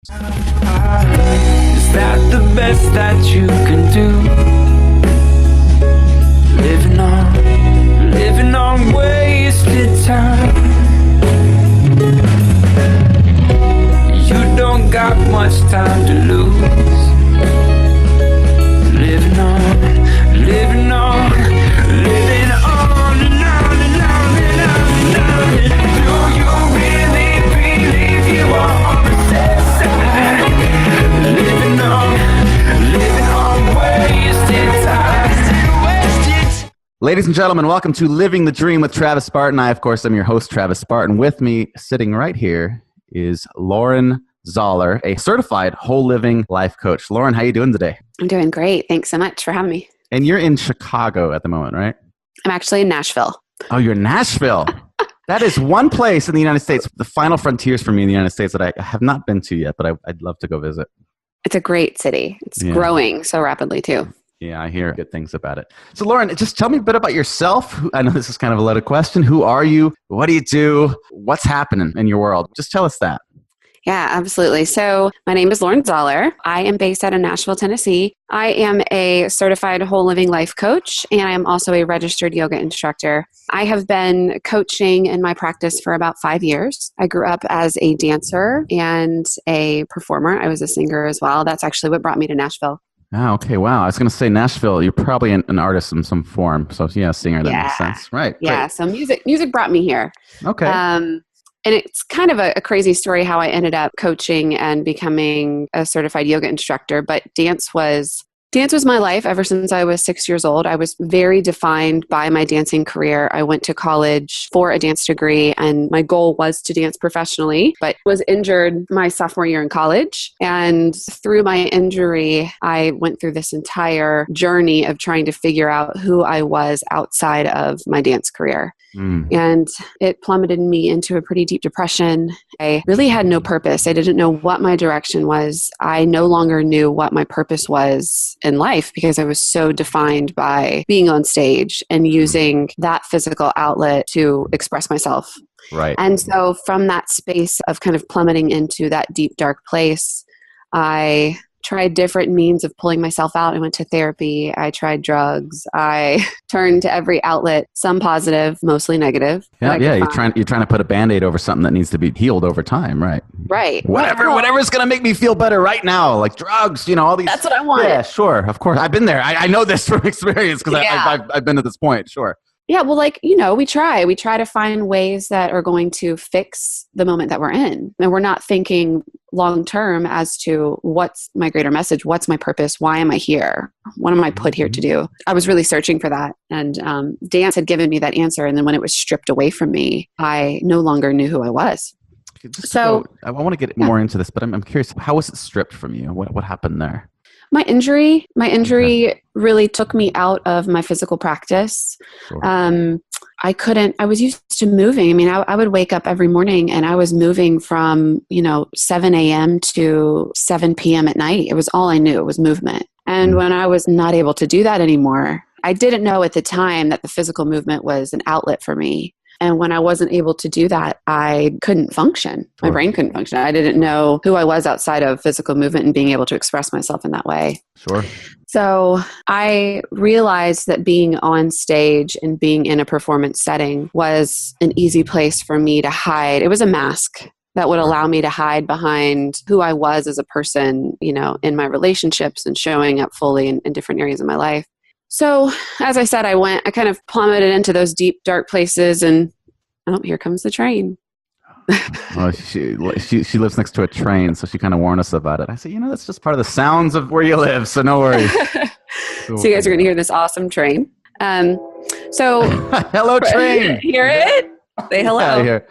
Is that the best that you can do? Living on wasted time. You don't got much time to lose. Living on, living on, living on and on and on and on and on. Do you really believe you are on the safe side? Living on wasted time. Ladies and gentlemen, welcome to Living the Dream with Travis Barton. I, of course, am your host, Travis Barton. With me, sitting right here, is Lauren Zoeller, a certified whole living life coach. Lauren, how are you doing today? I'm doing great. Thanks so much for having me. And you're in Chicago at the moment, right? I'm actually in Nashville. Oh, you're in Nashville. That is one place in the United States, the final frontiers for me in the United States that I have not been to yet, but I'd love to go visit. It's a great city. It's growing so rapidly too. Yeah, I hear good things about it. So Lauren, just tell me a bit about yourself. I know this is kind of a loaded question. Who are you? What do you do? What's happening in your world? Just tell us that. Yeah, absolutely. So my name is Lauren Zoeller. I am based out of Nashville, Tennessee. I am a certified whole living life coach, and I am also a registered yoga instructor. I have been coaching in my practice for about 5 years. I grew up as a dancer and a performer. I was a singer as well. That's actually what brought me to Nashville. Oh, okay. Wow. I was going to say Nashville. You're probably an artist in some form. So yeah, singer, that makes sense. Right. Yeah. Great. So music brought me here. Okay. And it's kind of a crazy story how I ended up coaching and becoming a certified yoga instructor. But dance was my life ever since I was 6 years old. I was very defined by my dancing career. I went to college for a dance degree, and my goal was to dance professionally, but was injured my sophomore year in college. And through my injury, I went through this entire journey of trying to figure out who I was outside of my dance career. And it plummeted me into a pretty deep depression. I really had no purpose. I didn't know what my direction was. I no longer knew what my purpose was in life because I was so defined by being on stage and using that physical outlet to express myself. Right. And so from that space of kind of plummeting into that deep, dark place, I tried different means of pulling myself out. I went to therapy. I tried drugs. I turned to every outlet, some positive, mostly negative. Yeah. You're trying to put a Band-Aid over something that needs to be healed over time, right? Right. Whatever's going to make me feel better right now, like drugs, all these. That's what I want. Yeah, sure. Of course. I've been there. I know this from experience because I've been to this point. Sure. Yeah, well, we try to find ways that are going to fix the moment that we're in. And we're not thinking long-term as to what's my greater message, what's my purpose, why am I here, what am I put here to do? I was really searching for that. And dance had given me that answer. And then when it was stripped away from me, I no longer knew who I was. I want to get more into this, but I'm curious, how was it stripped from you? What happened there? My injury really took me out of my physical practice. Sure. I was used to moving. I mean, I would wake up every morning and I was moving from, 7 a.m. to 7 p.m. at night. It was all I knew. It was movement. And when I was not able to do that anymore, I didn't know at the time that the physical movement was an outlet for me. And when I wasn't able to do that, I couldn't function. My brain couldn't function. I didn't know who I was outside of physical movement and being able to express myself in that way. Sure. So I realized that being on stage and being in a performance setting was an easy place for me to hide. It was a mask that would allow me to hide behind who I was as a person, in my relationships and showing up fully in different areas of my life. So as I said, I kind of plummeted into those deep, dark places, and here comes the train. Well, she lives next to a train, so she kind of warned us about it. I said, that's just part of the sounds of where you live, so no worries. Cool. So you guys are going to hear this awesome train. Hello, train. Hear it? Say hello. Out of here.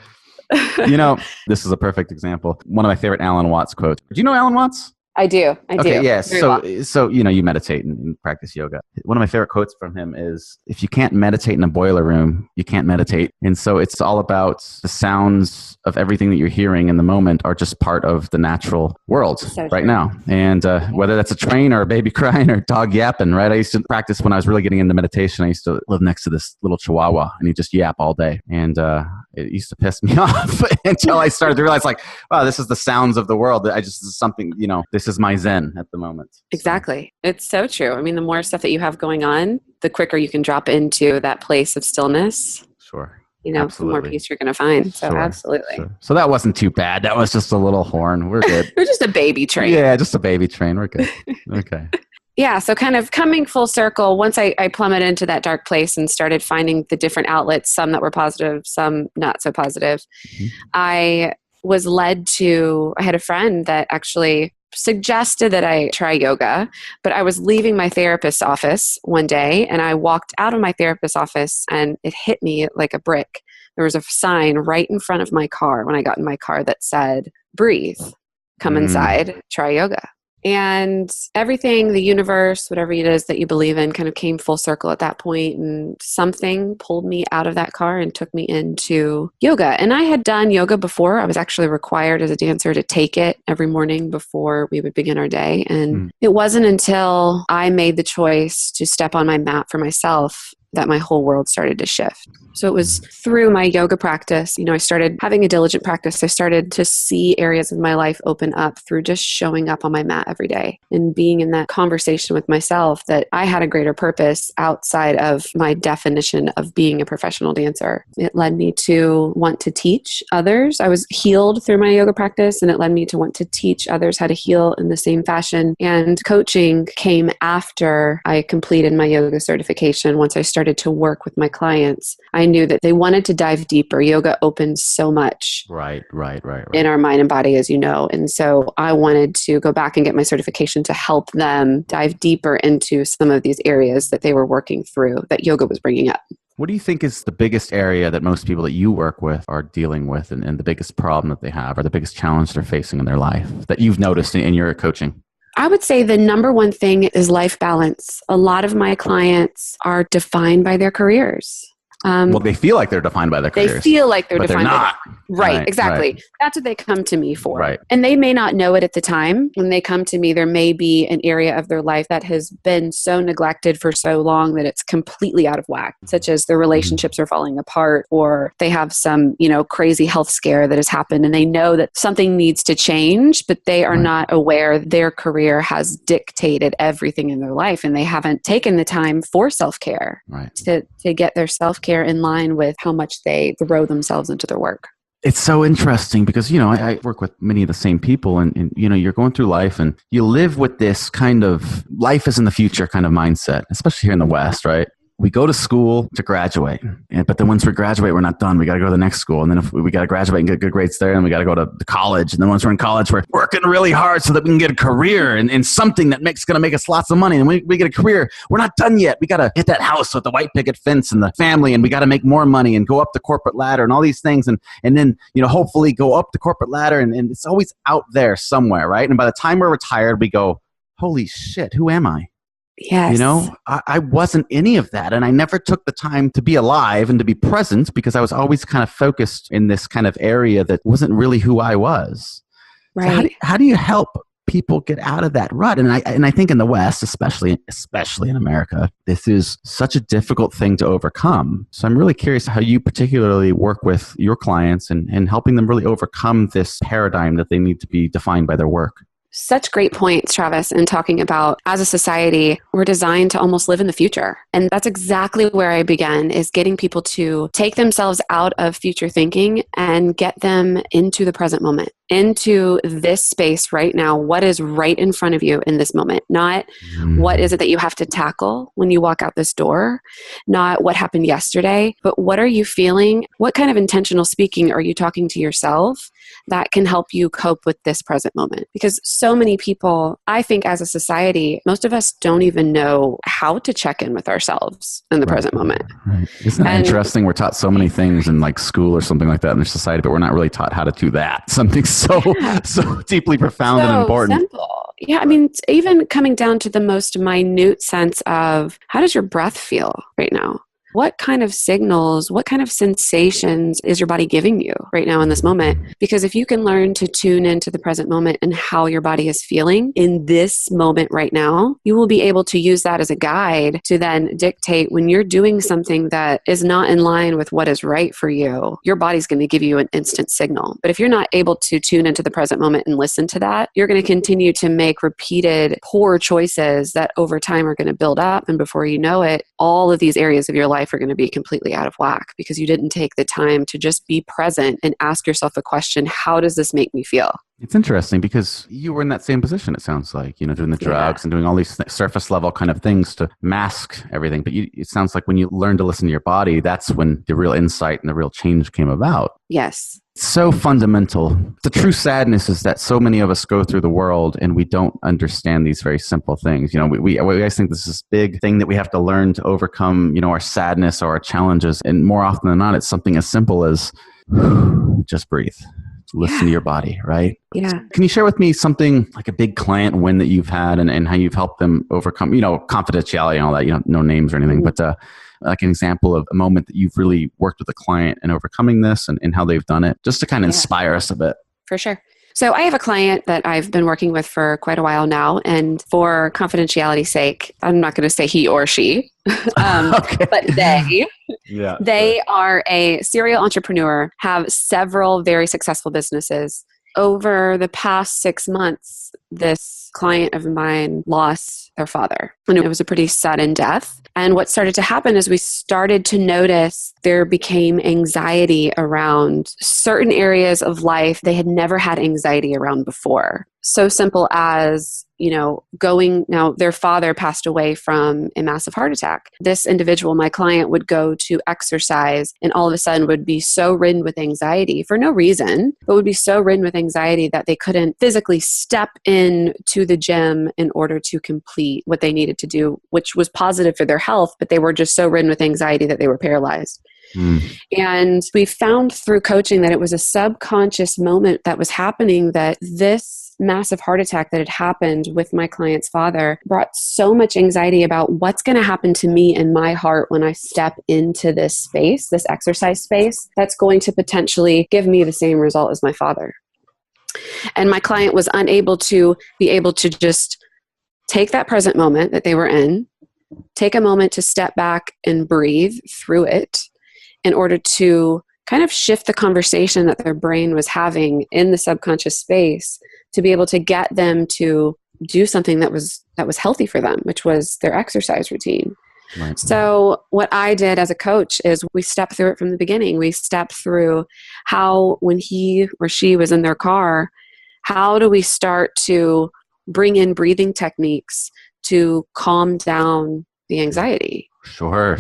This is a perfect example. One of my favorite Alan Watts quotes. Do you know Alan Watts? I do. Okay, yeah. Very well. So you meditate and practice yoga. One of my favorite quotes from him is, "If you can't meditate in a boiler room, you can't meditate." And so it's all about the sounds of everything that you're hearing in the moment are just part of the natural world So right true. now. And whether that's a train or a baby crying or a dog yapping, right? I used to practice when I was really getting into meditation. I used to live next to this little chihuahua, and he just yap all day, and it used to piss me off until I started to realize, like, wow, this is the sounds of the world. This is something, this is my zen at the moment. Exactly. It's so true. I mean, the more stuff that you have going on, the quicker you can drop into that place of stillness. Sure. The Absolutely. more peace you're going to find. So Sure. absolutely. Sure. So that wasn't too bad. That was just a little horn. We're good. We're just a baby train. Yeah, just a baby train. We're good. Okay. Yeah. So kind of coming full circle, once I plummeted into that dark place and started finding the different outlets, some that were positive, some not so positive, Mm-hmm. I was led to, I had a friend that actually suggested that I try yoga, but I was leaving my therapist's office one day and I walked out of my therapist's office and it hit me like a brick. There was a sign right in front of my car when I got in my car that said, "Breathe, come inside, try yoga." And everything, the universe, whatever it is that you believe in, kind of came full circle at that point. And something pulled me out of that car and took me into yoga. And I had done yoga before. I was actually required as a dancer to take it every morning before we would begin our day. And it wasn't until I made the choice to step on my mat for myself that my whole world started to shift. So it was through my yoga practice. I started having a diligent practice. I started to see areas of my life open up through just showing up on my mat every day and being in that conversation with myself that I had a greater purpose outside of my definition of being a professional dancer. It led me to want to teach others. I was healed through my yoga practice, and it led me to want to teach others how to heal in the same fashion. And coaching came after I completed my yoga certification. Once I started to work with my clients, I knew that they wanted to dive deeper. Yoga opens so much Right. in our mind and body, as you know. And so I wanted to go back and get my certification to help them dive deeper into some of these areas that they were working through that yoga was bringing up. What do you think is the biggest area that most people that you work with are dealing with, and the biggest problem that they have, or the biggest challenge they're facing in their life that you've noticed in your coaching? I would say the number one thing is life balance. A lot of my clients are defined by their careers. Well, they feel like they're defined by their careers. They feel like they're but defined they're by not. Right, exactly. Right. That's what they come to me for. Right. And they may not know it at the time. When they come to me, there may be an area of their life that has been so neglected for so long that it's completely out of whack, such as their relationships are falling apart, or they have some, crazy health scare that has happened and they know that something needs to change, but they are not aware their career has dictated everything in their life and they haven't taken the time for self-care to get their self-care in line with how much they throw themselves into their work. It's so interesting because, I work with many of the same people and, you're going through life and you live with this kind of life is in the future kind of mindset, especially here in the West, right? We go to school to graduate, but then once we graduate, we're not done. We got to go to the next school. And then if we got to graduate and get good grades there, and we got to go to college. And then once we're in college, we're working really hard so that we can get a career and something that going to make us lots of money. And we get a career. We're not done yet. We got to get that house with the white picket fence and the family, and we got to make more money and go up the corporate ladder and all these things. And then, hopefully go up the corporate ladder. And it's always out there somewhere, right? And by the time we're retired, we go, holy shit, who am I? Yes. I wasn't any of that. And I never took the time to be alive and to be present because I was always kind of focused in this kind of area that wasn't really who I was. Right. So how do you help people get out of that rut? And I think in the West, especially in America, this is such a difficult thing to overcome. So I'm really curious how you particularly work with your clients and helping them really overcome this paradigm that they need to be defined by their work. Such great points, Travis, in talking about as a society, we're designed to almost live in the future. And that's exactly where I began, is getting people to take themselves out of future thinking and get them into the present moment, into this space right now. What is right in front of you in this moment? Not what is it that you have to tackle when you walk out this door, not what happened yesterday, but what are you feeling? What kind of intentional speaking are you talking to yourself that can help you cope with this present moment? Because so many people, I think as a society, most of us don't even know how to check in with ourselves in the present moment. Right. Isn't that interesting? We're taught so many things in like school or something like that in our society, but we're not really taught how to do that. Something so deeply profound and important. Simple. Yeah, I mean, it's even coming down to the most minute sense of how does your breath feel right now? What kind of signals, what kind of sensations is your body giving you right now in this moment? Because if you can learn to tune into the present moment and how your body is feeling in this moment right now, you will be able to use that as a guide to then dictate when you're doing something that is not in line with what is right for you, your body's going to give you an instant signal. But if you're not able to tune into the present moment and listen to that, you're going to continue to make repeated poor choices that over time are going to build up. And before you know it, all of these areas of your life are going to be completely out of whack because you didn't take the time to just be present and ask yourself the question, how does this make me feel? It's interesting because you were in that same position, it sounds like, doing the drugs and doing all these surface level kind of things to mask everything. But it sounds like when you learn to listen to your body, that's when the real insight and the real change came about. Yes. So fundamental. The true sadness is that so many of us go through the world and we don't understand these very simple things. We guys think this is this big thing that we have to learn to overcome, our sadness or our challenges. And more often than not, it's something as simple as just breathe. Listen to your body, right? Yeah. Can you share with me something like a big client win that you've had and how you've helped them overcome, confidentiality and all that, no names or anything, but like an example of a moment that you've really worked with a client and overcoming this and how they've done it, just to kind of inspire us a bit. For sure. So I have a client that I've been working with for quite a while now. And for confidentiality's sake, I'm not going to say he or she, but they are a serial entrepreneur, have several very successful businesses. Over the past 6 months, this client of mine lost their father. And it was a pretty sudden death. And what started to happen is we started to notice there became anxiety around certain areas of life they had never had anxiety around before. So simple as, their father passed away from a massive heart attack. This individual, my client, would go to exercise and all of a sudden would be so ridden with anxiety for no reason, but would be so ridden with anxiety that they couldn't physically step in to the gym in order to complete what they needed to do, which was positive for their health, but they were just so ridden with anxiety that they were paralyzed. And we found through coaching that it was a subconscious moment that was happening, that this massive heart attack that had happened with my client's father brought so much anxiety about what's going to happen to me in my heart when I step into this space, this exercise space, that's going to potentially give me the same result as my father. And my client was unable to just take that present moment that they were in, take a moment to step back and breathe through it, in order to kind of shift the conversation that their brain was having in the subconscious space to be able to get them to do something that was healthy for them, which was their exercise routine. Right. So what I did as a coach is we stepped through it from the beginning. We stepped through how, when he or she was in their car, how do we start to bring in breathing techniques to calm down the anxiety? Sure.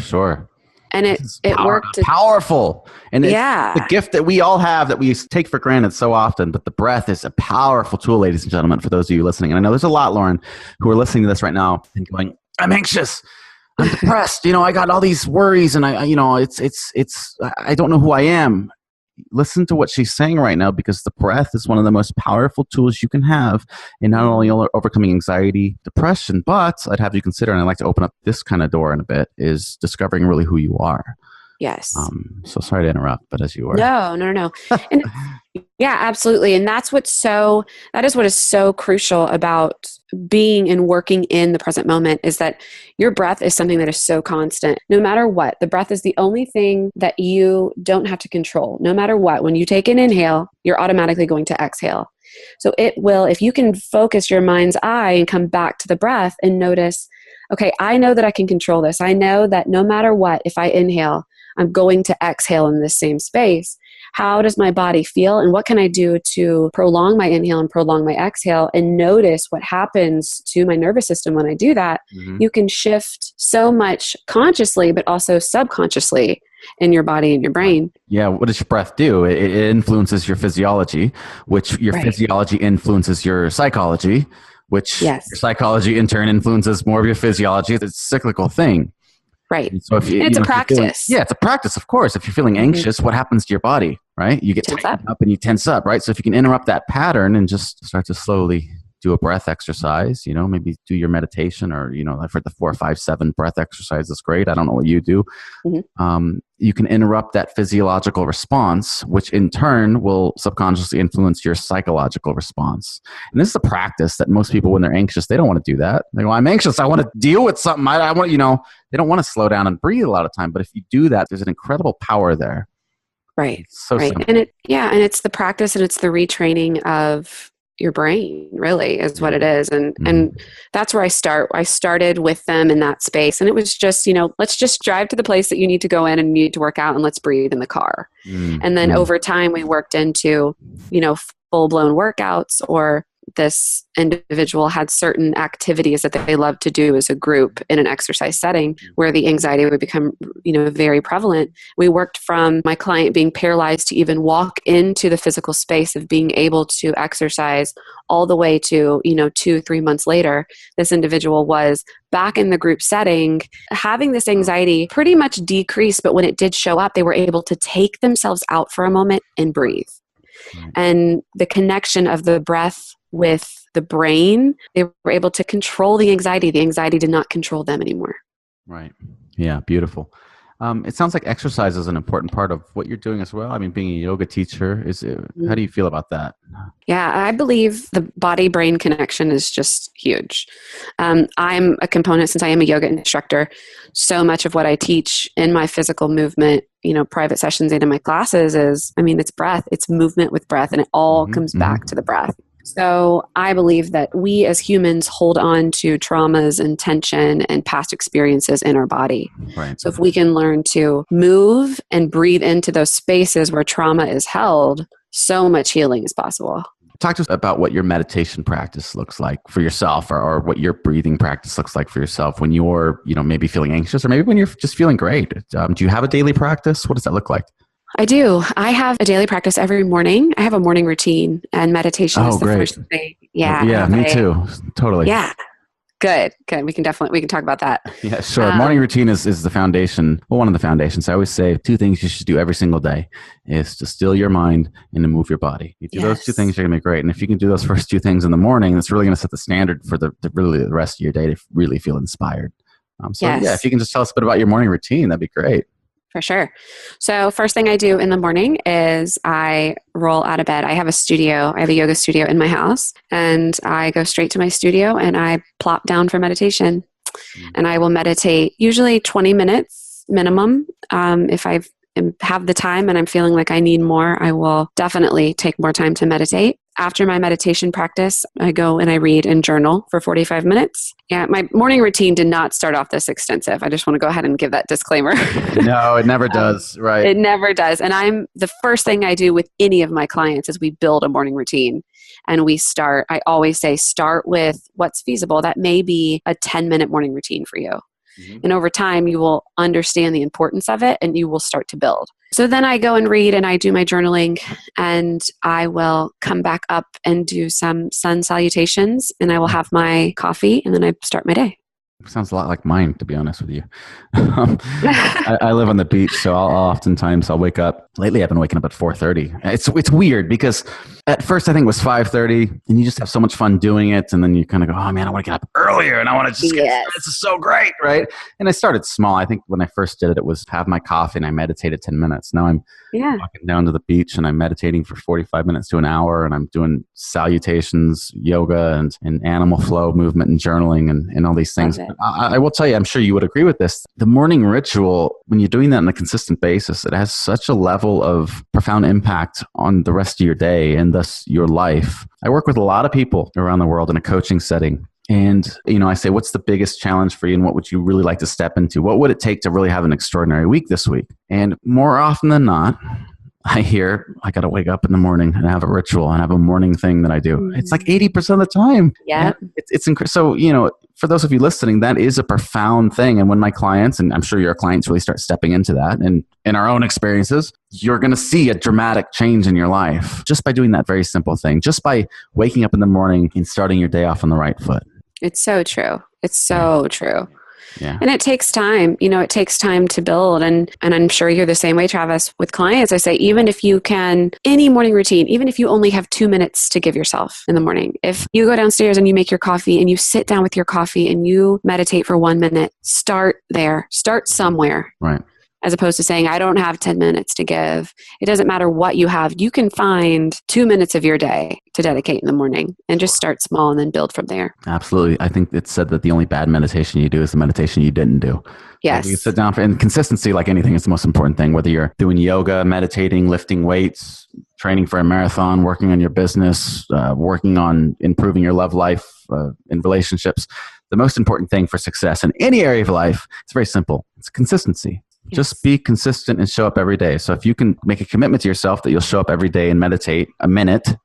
And it worked. Powerful. And it's the gift that we all have that we take for granted so often. But the breath is a powerful tool, ladies and gentlemen, for those of you listening. And I know there's a lot, Lauren, who are listening to this right now and going, I'm anxious. I'm depressed. I got all these worries and I don't know who I am. Listen to what she's saying right now, because the breath is one of the most powerful tools you can have in not only overcoming anxiety, depression, but I'd have you consider, and I'd like to open up this kind of door in a bit, is discovering really who you are. Yes. So sorry to interrupt, but as you were. No. And yeah, absolutely. And that is what is so crucial about being and working in the present moment, is that your breath is something that is so constant. No matter what, the breath is the only thing that you don't have to control. No matter what, when you take an inhale, you're automatically going to exhale. So it will, if you can focus your mind's eye and come back to the breath and notice, okay, I know that I can control this. I know that no matter what, if I inhale, I'm going to exhale in this same space. How does my body feel? And what can I do to prolong my inhale and prolong my exhale, and notice what happens to my nervous system when I do that? Mm-hmm. You can shift so much consciously, but also subconsciously in your body and your brain. Yeah. What does your breath do? It influences your physiology, which your physiology influences your psychology, which your psychology in turn influences more of your physiology. It's a cyclical thing. Right. So if it's a practice. It's a practice, of course. If you're feeling anxious, what happens to your body, right? You get tightened up and you tense up, right? So if you can interrupt that pattern and just start to slowly do a breath exercise, maybe do your meditation, or, I've heard the 4, 5, 7 breath exercise is great. I don't know what you do. You can interrupt that physiological response, which in turn will subconsciously influence your psychological response. And this is a practice that most people, when they're anxious, they don't want to do that. They go, I'm anxious. I want to deal with something. I want, they don't want to slow down and breathe a lot of time. But if you do that, there's an incredible power there. Right. It's so right. simple. And it's the practice and it's the retraining of your brain, really, is what it is. And that's where I start. I started with them in that space, and it was just, let's just drive to the place that you need to go in and you need to work out, and let's breathe in the car. And then over time we worked into, full-blown workouts, or this individual had certain activities that they loved to do as a group in an exercise setting where the anxiety would become, very prevalent. We worked from my client being paralyzed to even walk into the physical space of being able to exercise, all the way to, 2-3 months later, this individual was back in the group setting, having this anxiety pretty much decrease. But when it did show up, they were able to take themselves out for a moment and breathe. And the connection of the breath with the brain, they were able to control the anxiety. The anxiety did not control them anymore. Right. Yeah. Beautiful. It sounds like exercise is an important part of what you're doing as well. I mean, being a yoga teacher, how do you feel about that? Yeah, I believe the body-brain connection is just huge. I'm a component, since I am a yoga instructor, so much of what I teach in my physical movement, private sessions and in my classes it's breath, it's movement with breath, and it all comes back to the breath. So I believe that we as humans hold on to traumas and tension and past experiences in our body. Right. So if we can learn to move and breathe into those spaces where trauma is held, so much healing is possible. Talk to us about what your meditation practice looks like for yourself, or what your breathing practice looks like for yourself when you're, maybe feeling anxious, or maybe when you're just feeling great. Do you have a daily practice? What does that look like? I do. I have a daily practice every morning. I have a morning routine, and meditation is the first thing. Yeah. Yeah, me too. Totally. Yeah. Good. We can talk about that. Yeah, sure. Morning routine is the foundation. Well, one of the foundations. I always say 2 things you should do every single day is to still your mind and to move your body. You do those 2 things, you're going to be great. And if you can do those first 2 things in the morning, that's really going to set the standard for the rest of your day to really feel inspired. If you can just tell us a bit about your morning routine, that'd be great. For sure. So first thing I do in the morning is I roll out of bed. I have a studio. I have a yoga studio in my house, and I go straight to my studio and I plop down for meditation. And I will meditate usually 20 minutes minimum. If I have the time and I'm feeling like I need more, I will definitely take more time to meditate. After my meditation practice, I go and I read and journal for 45 minutes. Yeah, my morning routine did not start off this extensive. I just want to go ahead and give that disclaimer. No, it never does. Right. It never does. And the first thing I do with any of my clients is we build a morning routine. And I always say, start with what's feasible. That may be a 10-minute morning routine for you. And over time, you will understand the importance of it and you will start to build. So then I go and read and I do my journaling, and I will come back up and do some sun salutations, and I will have my coffee, and then I start my day. Sounds a lot like mine, to be honest with you. I live on the beach, so I'll wake up. Lately, I've been waking up at 4:30. It's weird because at first I think it was 5:30, and you just have so much fun doing it, and then you kind of go, oh man, I want to get up earlier, and I want to just this is so great, right? And I started small. I think when I first did it, it was have my coffee and I meditated 10 minutes. Now I'm walking down to the beach and I'm meditating for 45 minutes to an hour, and I'm doing salutations, yoga, and animal flow movement and journaling and all these things. I will tell you, I'm sure you would agree with this. The morning ritual, when you're doing that on a consistent basis, it has such a level of profound impact on the rest of your day and thus your life. I work with a lot of people around the world in a coaching setting. And, I say, what's the biggest challenge for you and what would you really like to step into? What would it take to really have an extraordinary week this week? And more often than not, I hear I got to wake up in the morning and have a ritual and have a morning thing that I do. It's like 80% of the time. Yeah. It's incredible. So, for those of you listening, that is a profound thing. And when my clients, and I'm sure your clients really start stepping into that, and in our own experiences, you're going to see a dramatic change in your life just by doing that very simple thing, just by waking up in the morning and starting your day off on the right foot. It's so true. It's so true. Yeah. And it takes time. It takes time to build. And I'm sure you're the same way, Travis, with clients. I say, even if you can, any morning routine, even if you only have 2 minutes to give yourself in the morning, if you go downstairs and you make your coffee and you sit down with your coffee and you meditate for 1 minute, start there, start somewhere. Right. As opposed to saying, I don't have 10 minutes to give. It doesn't matter what you have. You can find 2 minutes of your day to dedicate in the morning and just start small and then build from there. Absolutely. I think it's said that the only bad meditation you do is the meditation you didn't do. Yes. Like you sit down and consistency, like anything, is the most important thing. Whether you're doing yoga, meditating, lifting weights, training for a marathon, working on your business, working on improving your love life, in relationships, the most important thing for success in any area of life, it's very simple. It's consistency. Yes. Just be consistent and show up every day. So if you can make a commitment to yourself that you'll show up every day and meditate a minute,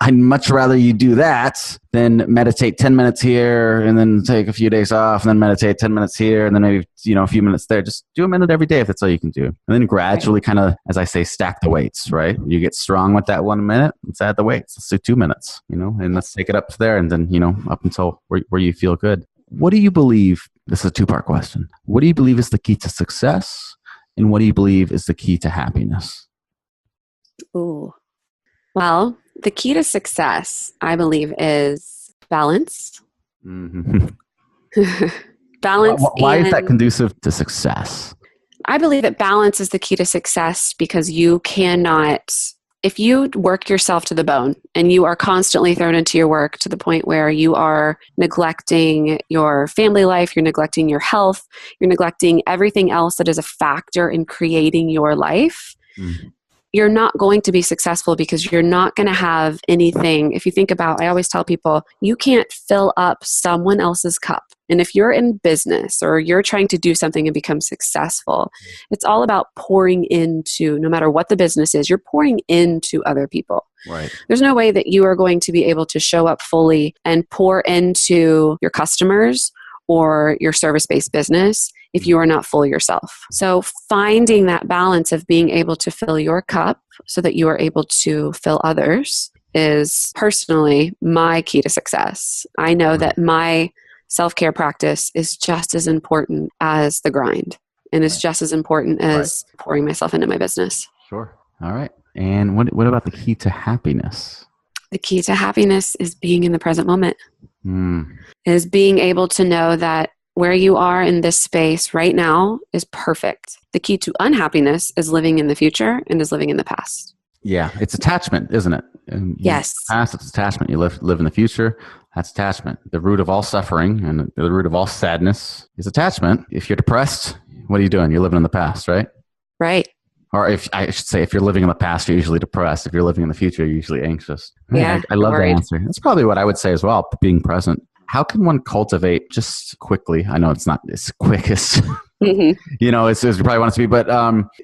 I'd much rather you do that than meditate 10 minutes here and then take a few days off and then meditate 10 minutes here and then maybe, a few minutes there. Just do a minute every day if that's all you can do. And then gradually kind of, as I say, stack the weights, right? You get strong with that 1 minute, let's add the weights. Let's do 2 minutes, and let's take it up to there and then, up until where you feel good. What do you believe? This is a two-part question. What do you believe is the key to success? And what do you believe is the key to happiness? Ooh. Well, the key to success, I believe, is balance. Mm-hmm. Balance. Why is that conducive to success? I believe that balance is the key to success because you cannot, if you work yourself to the bone and you are constantly thrown into your work to the point where you are neglecting your family life, you're neglecting your health, you're neglecting everything else that is a factor in creating your life, you're not going to be successful because you're not going to have anything. If you think about, I always tell people, you can't fill up someone else's cup. And if you're in business or you're trying to do something and become successful, it's all about pouring into, no matter what the business is, you're pouring into other people. Right. There's no way that you are going to be able to show up fully and pour into your customers or your service-based business if you are not full yourself. So finding that balance of being able to fill your cup so that you are able to fill others is personally my key to success. I know that my self-care practice is just as important as the grind and is just as important as pouring myself into my business. Sure. All right. And what about the key to happiness? The key to happiness is being in the present moment. Is being able to know that where you are in this space right now is perfect. The key to unhappiness is living in the future and is living in the past. Yeah, it's attachment, isn't it? Yes. Past, it's attachment. You live in the future, that's attachment. The root of all suffering and the root of all sadness is attachment. If you're depressed, what are you doing? You're living in the past, right? Right. Or if you're living in the past, you're usually depressed. If you're living in the future, you're usually anxious. Yeah, I love worried. that answer. That's probably what I would say as well, being present. How can one cultivate, just quickly, I know it's not as quick as, it's you probably want it to be, but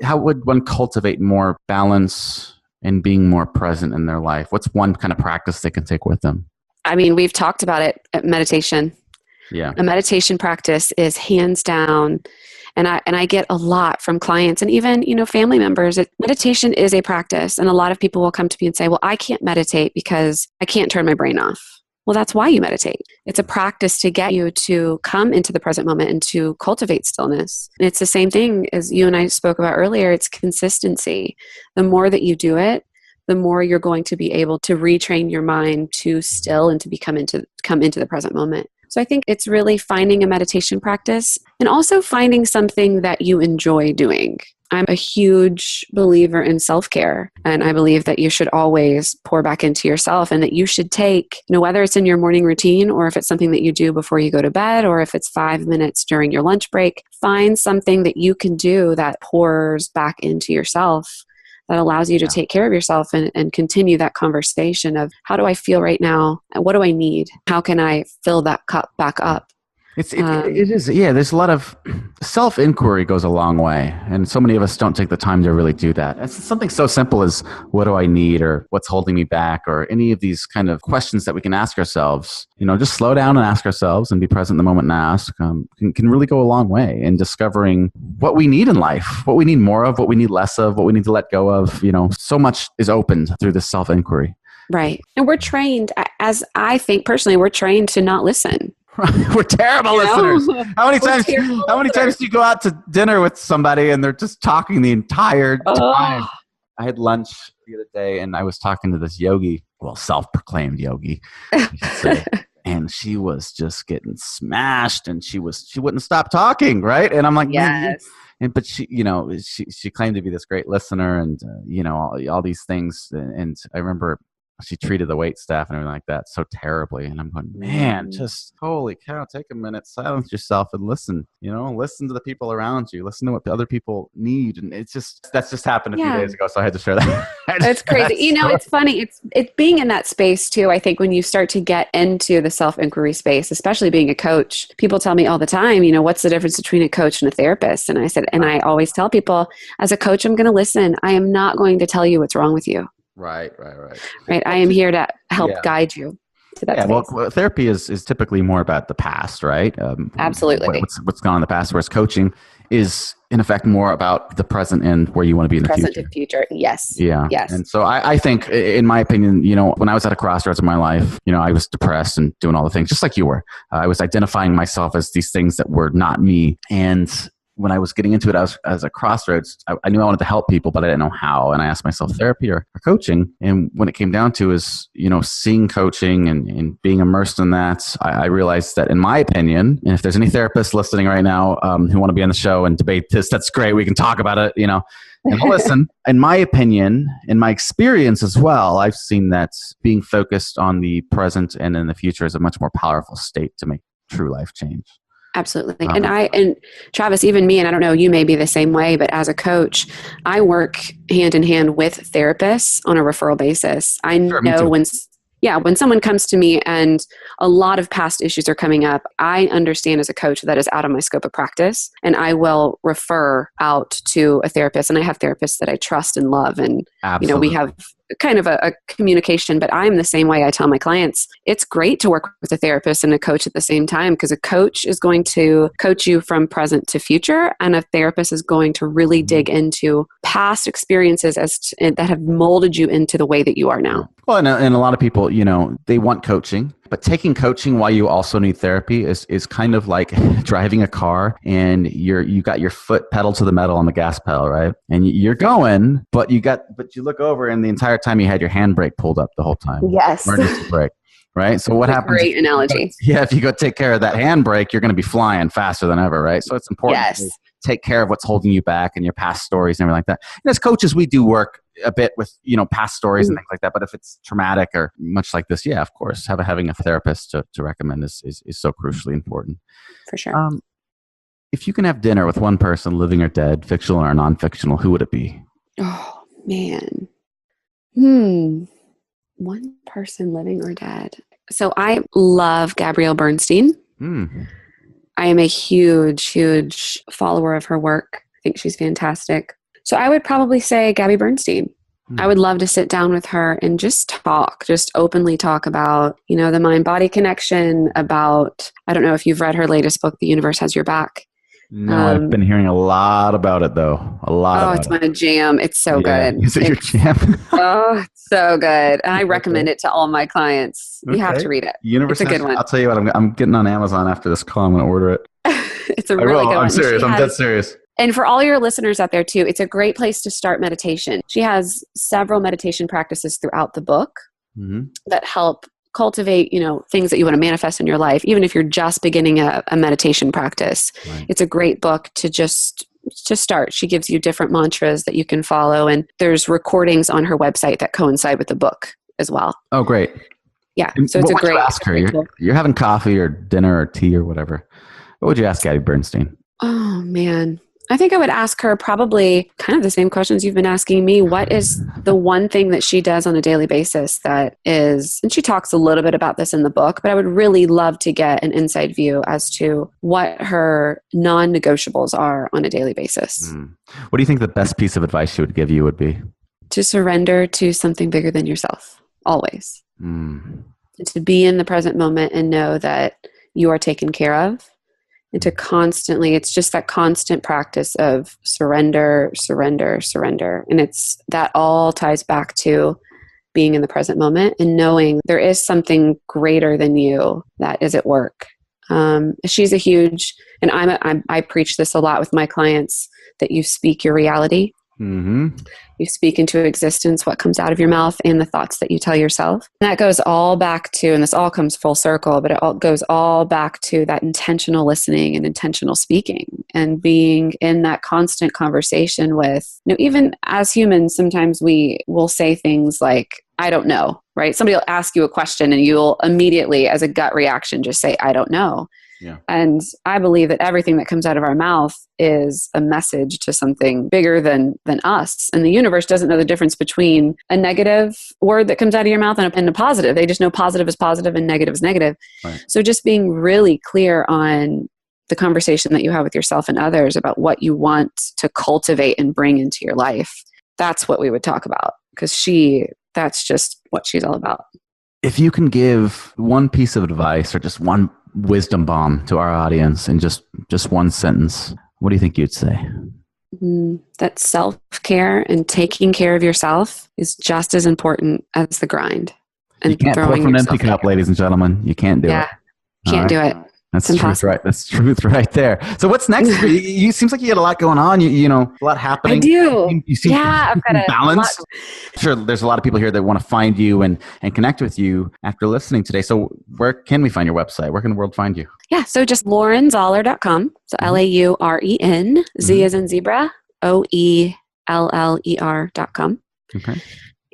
how would one cultivate more balance and being more present in their life? What's one kind of practice they can take with them? I mean, we've talked about it at meditation. Yeah. A meditation practice is hands down. And I get a lot from clients and even, family members. Meditation is a practice. And a lot of people will come to me and say, well, I can't meditate because I can't turn my brain off. Well, that's why you meditate. It's a practice to get you to come into the present moment and to cultivate stillness. And it's the same thing as you and I spoke about earlier. It's consistency. The more that you do it, the more you're going to be able to retrain your mind to still and to come into the present moment. So I think it's really finding a meditation practice and also finding something that you enjoy doing. I'm a huge believer in self-care, and I believe that you should always pour back into yourself and that you should take, whether it's in your morning routine or if it's something that you do before you go to bed or if it's 5 minutes during your lunch break, find something that you can do that pours back into yourself, that allows you to take care of yourself and continue that conversation of how do I feel right now? What do I need? How can I fill that cup back up? It is. Yeah, there's a lot of self-inquiry goes a long way. And so many of us don't take the time to really do that. It's something so simple as what do I need or what's holding me back or any of these kind of questions that we can ask ourselves. Just slow down and ask ourselves and be present in the moment and ask can really go a long way in discovering what we need in life, what we need more of, what we need less of, what we need to let go of. So much is opened through this self-inquiry. Right. And we're trained, as I think personally, we're trained to not listen. We're terrible You know? listeners. How many We're times? terrible How many times do you go out to dinner with somebody and they're just talking the entire time? Oh, I had lunch the other day and I was talking to this yogi, well, self-proclaimed yogi, I should say. And she was just getting smashed, and she wouldn't stop talking, right? And I'm like, man, yes. but she claimed to be this great listener, and all these things. And I remember she treated the wait staff and everything like that so terribly. And I'm going, man, just holy cow, take a minute, silence yourself and listen. Listen to the people around you, listen to what the other people need. And that's just happened a few days ago, so I had to share that. It's crazy. It's funny. It's being in that space too. I think when you start to get into the self-inquiry space, especially being a coach, people tell me all the time, what's the difference between a coach and a therapist? And I said, and I always tell people, as a coach, I'm going to listen. I am not going to tell you what's wrong with you. Right. I am here to help guide you to that space. Well, therapy is typically more about the past, right? Absolutely. What's gone in the past, whereas coaching is, in effect, more about the present and where you want to be in the present future. and future. Yes. Yeah. Yes. And so I think, in my opinion, when I was at a crossroads in my life, I was depressed and doing all the things, just like you were. I was identifying myself as these things that were not me. And when I was getting into it, I was as a crossroads. I knew I wanted to help people, but I didn't know how. And I asked myself, therapy or coaching? And when it came down to is, seeing coaching and being immersed in that, I realized that, in my opinion, and if there's any therapists listening right now who want to be on the show and debate this, that's great. We can talk about it, and I'll listen. In my opinion, in my experience as well, I've seen that being focused on the present and in the future is a much more powerful state to make true life change. Absolutely. And Travis, even me, and I don't know, you may be the same way, but as a coach, I work hand in hand with therapists on a referral basis. I know when someone comes to me and a lot of past issues are coming up, I understand as a coach that is out of my scope of practice, and I will refer out to a therapist. And I have therapists that I trust and love, and we have kind of a communication. But I'm the same way. I tell my clients it's great to work with a therapist and a coach at the same time, because a coach is going to coach you from present to future, and a therapist is going to really dig into past experiences that have molded you into the way that you are now. Well, and a lot of people, they want coaching, but taking coaching while you also need therapy is kind of like driving a car and you got your foot pedal to the metal on the gas pedal, right? And you're going, but you look over and the entire time you had your handbrake pulled up the whole time. Yes. Emergency brake. Right. So what happens? Great analogy. If you go take care of that handbrake, you're going to be flying faster than ever. Right. So it's important to take care of what's holding you back and your past stories and everything like that. And as coaches, we do work a bit with, past stories and things like that. But if it's traumatic or much like this, of course, having a therapist to recommend is so crucially important. For sure. If you can have dinner with one person, living or dead, fictional or non-fictional, who would it be? Oh, man. One person, living or dead. So I love Gabrielle Bernstein. I am a huge, huge follower of her work. I think she's fantastic. So I would probably say Gabby Bernstein. I would love to sit down with her and just openly talk about, the mind-body connection, about, I don't know if you've read her latest book, The Universe Has Your Back. No, I've been hearing a lot about it, though. It's my jam. It's so good. Is it your jam? It's so good. And I recommend it to all my clients. You have to read it. It's a good one. I'll tell you what, I'm getting on Amazon after this call. I'm going to order it. It's a really good one. I'm serious. I'm dead serious. And for all your listeners out there too, it's a great place to start meditation. She has several meditation practices throughout the book that help cultivate, things that you want to manifest in your life. Even if you're just beginning a meditation practice, it's a great book to just start. She gives you different mantras that you can follow, and there's recordings on her website that coincide with the book as well. Oh, great. Yeah. So it's a great. What would you ask her? You're having coffee or dinner or tea or whatever. What would you ask Gabby Bernstein? Oh, man. I think I would ask her probably kind of the same questions you've been asking me. What is the one thing that she does on a daily basis that is, and she talks a little bit about this in the book, but I would really love to get an inside view as to what her non-negotiables are on a daily basis. What do you think the best piece of advice she would give you would be? To surrender to something bigger than yourself, always. And to be in the present moment and know that you are taken care of. And to constantly, it's just that constant practice of surrender, surrender, surrender. And that all ties back to being in the present moment and knowing there is something greater than you that is at work. She's a huge, and I preach this a lot with my clients, that you speak your reality. Mm-hmm. You speak into existence what comes out of your mouth and the thoughts that you tell yourself. And that goes all back to, and this all comes full circle, but it all goes all back to that intentional listening and intentional speaking and being in that constant conversation with, even as humans, sometimes we will say things like, I don't know, right? Somebody will ask you a question and you'll immediately, as a gut reaction, just say, I don't know. Yeah. And I believe that everything that comes out of our mouth is a message to something bigger than us. And the universe doesn't know the difference between a negative word that comes out of your mouth and a positive. They just know positive is positive and negative is negative. Right. So just being really clear on the conversation that you have with yourself and others about what you want to cultivate and bring into your life. That's what we would talk about, because that's just what she's all about. If you can give one piece of advice or just one wisdom bomb to our audience in just one sentence, what do you think you'd say? That self-care and taking care of yourself is just as important as the grind. And you can't pour from an empty cup, ladies and gentlemen. You can't do it. Can't do it. That's truth, right? That's truth right there. So what's next? You seems like you got a lot going on. You know, a lot happening. I do. You seem I've got a balance. lot. Sure, there's a lot of people here that want to find you and connect with you after listening today. So where can we find your website? Where can the world find you? Yeah, so just LaurenZoeller.com. So LAUREN, Z as in zebra, OELLER.com. Okay.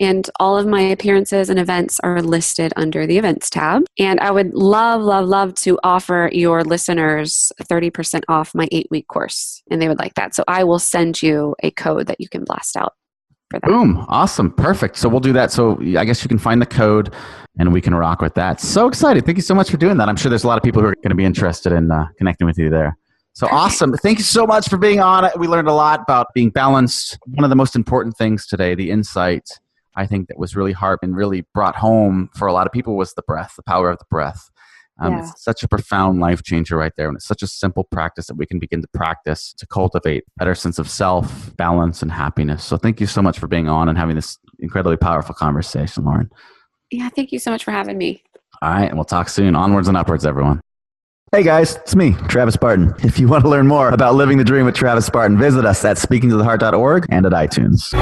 And all of my appearances and events are listed under the events tab. And I would love to offer your listeners 30% off my 8-week course. And they would like that. So I will send you a code that you can blast out for that. Boom. Awesome. Perfect. So we'll do that. So I guess you can find the code and we can rock with that. So excited. Thank you so much for doing that. I'm sure there's a lot of people who are going to be interested in connecting with you there. So awesome. Thank you so much for being on it. We learned a lot about being balanced. One of the most important things today, the insight I think that was really hard and really brought home for a lot of people was the breath, the power of the breath. It's such a profound life changer right there. And it's such a simple practice that we can begin to practice to cultivate a better sense of self, balance, and happiness. So thank you so much for being on and having this incredibly powerful conversation, Lauren. Yeah, thank you so much for having me. All right, and we'll talk soon. Onwards and upwards, everyone. Hey guys, it's me, Travis Barton. If you want to learn more about living the dream with Travis Barton, visit us at speakingtotheheart.org and at iTunes.